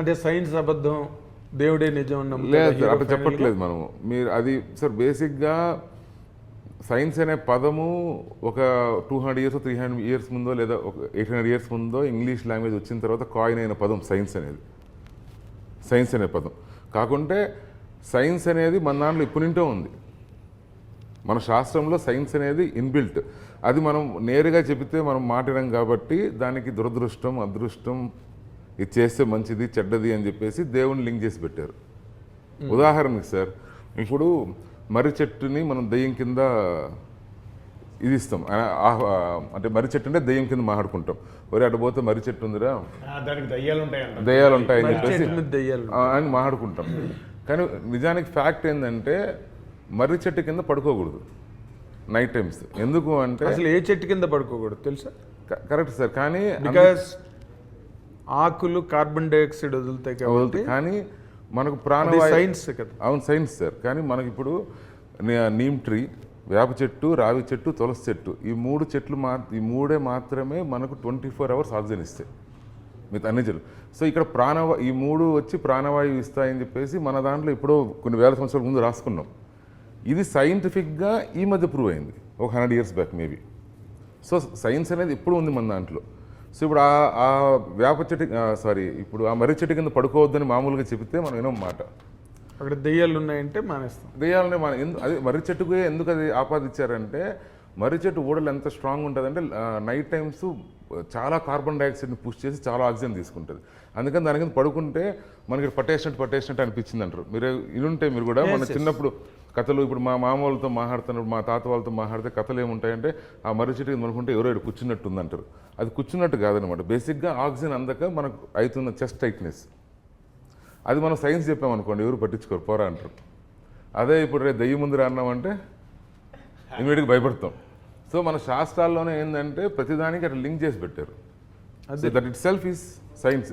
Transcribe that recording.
అంటే సైన్స్ అబద్ధం, దేవుడే నిజం లేదు సార్, అట్లా చెప్పట్లేదు మనము. మీరు అది సార్ బేసిక్గా సైన్స్ అనే పదము ఒక 200 ఇయర్స్ 300 ఇయర్స్ ముందో లేదా ఒక 800 ఇయర్స్ ముందో ఇంగ్లీష్ లాంగ్వేజ్ వచ్చిన తర్వాత కాయిన్ అయిన పదం సైన్స్ అనేది. సైన్స్ అనే పదం కాకుంటే సైన్స్ అనేది మన దాంట్లో ఇప్పుడింటో ఉంది. మన శాస్త్రంలో సైన్స్ అనేది ఇన్బిల్ట్. అది మనం నేరుగా చెబితే మనం మాట్లాడాం కాబట్టి దానికి దురదృష్టం, అదృష్టం, ఇది చేస్తే మంచిది చెడ్డది అని చెప్పేసి దేవుని లింక్ చేసి పెట్టారు. ఉదాహరణకి సార్, ఇప్పుడు మర్రి చెట్టుని మనం దెయ్యం కింద ఇది ఇస్తాం, అంటే మర్రి చెట్టు అంటే దెయ్యం కింద మాట్లాడుకుంటాం. ఒరే అటు పోతే మర్రి చెట్టు ఉందిరా, దెయ్యాలు ఉంటాయని చెప్పేసి అని మాట్లాడుకుంటాం. కానీ నిజానికి ఫ్యాక్ట్ ఏంటంటే మర్రి చెట్టు కింద పడుకోకూడదు నైట్ టైమ్స్. ఎందుకు అంటే అసలు ఏ చెట్టు కింద పడుకోకూడదు తెలుసా? కరెక్ట్ సార్, కానీ బికాస్ ఆకులు కార్బన్ డైఆక్సైడ్ వదులుతాయి కాబట్టి. కానీ మనకు ప్రాణవాయు సైన్స్ కదా. అవును సైన్స్ సార్. కానీ మనకి ఇప్పుడు నీమ్ ట్రీ, వేప చెట్టు, రావి చెట్టు, తులసి చెట్టు, ఈ మూడే మాత్రమే మనకు 24 అవర్స్ ఆక్సిజన్ ఇస్తాయి. మిగతా అన్ని చెట్లు. సో ఇక్కడ ఈ మూడు వచ్చి ప్రాణవాయువు ఇస్తాయని చెప్పేసి మన దాంట్లో ఇప్పుడు కొన్ని వేల సంవత్సరాల ముందు రాసుకున్నాం. ఇది సైంటిఫిక్గా ఈ మధ్య ప్రూవ్ అయింది, ఒక 100 years back maybe. So science అనేది ఇప్పుడు ఉంది మన దాంట్లో. సో ఇప్పుడు ఆ వేప చెట్టు ఇప్పుడు ఆ మర్రి చెట్టు కింద పడుకోవద్దని మామూలుగా చెబితే మనం వినం మాట. అక్కడ దెయ్యాలు ఉన్నాయంటే మానేస్తాం. దెయ్యాలని అది మర్రి చెట్టుకు ఎందుకు అది ఆపాదించారంటే, మర్రి చెట్టు ఊడలు ఎంత స్ట్రాంగ్ ఉంటుందంటే నైట్ టైమ్స్ చాలా కార్బన్ డైఆక్సైడ్ని పుష్ చేసి చాలా ఆక్సిజన్ తీసుకుంటుంది. అందుకని దాని కింద పడుకుంటే మనకి పట్టేసినట్టు అనిపించింది అంటారు. మీరు కూడా మన చిన్నప్పుడు కథలు, ఇప్పుడు మా మామ వాళ్ళతో మాట్లాడుతున్నప్పుడు, మా తాత వాళ్ళతో మాట్లాడితే కథలు ఏముంటాయంటే ఆ మర్రి చెట్టు కింద అనుకుంటే ఎవరో కూర్చున్నట్టు ఉందంటారు. అది కూర్చున్నట్టు కాదనమాట. బేసిక్గా ఆక్సిజన్ అందక మనకు అవుతున్న చెస్ట్ టైట్నెస్. అది మనం సైన్స్ చెప్పామనుకోండి ఎవరు పట్టించుకోరు, పోరా అంటారు. అదే ఇప్పుడు దెయ్యం ముందు అన్నామంటే ఇమీడియట్గా భయపడతాం. సో మన శాస్త్రాల్లోనే ఏంటంటే ప్రతిదానికి అట్లా లింక్ చేసి పెట్టారు. That it self is science.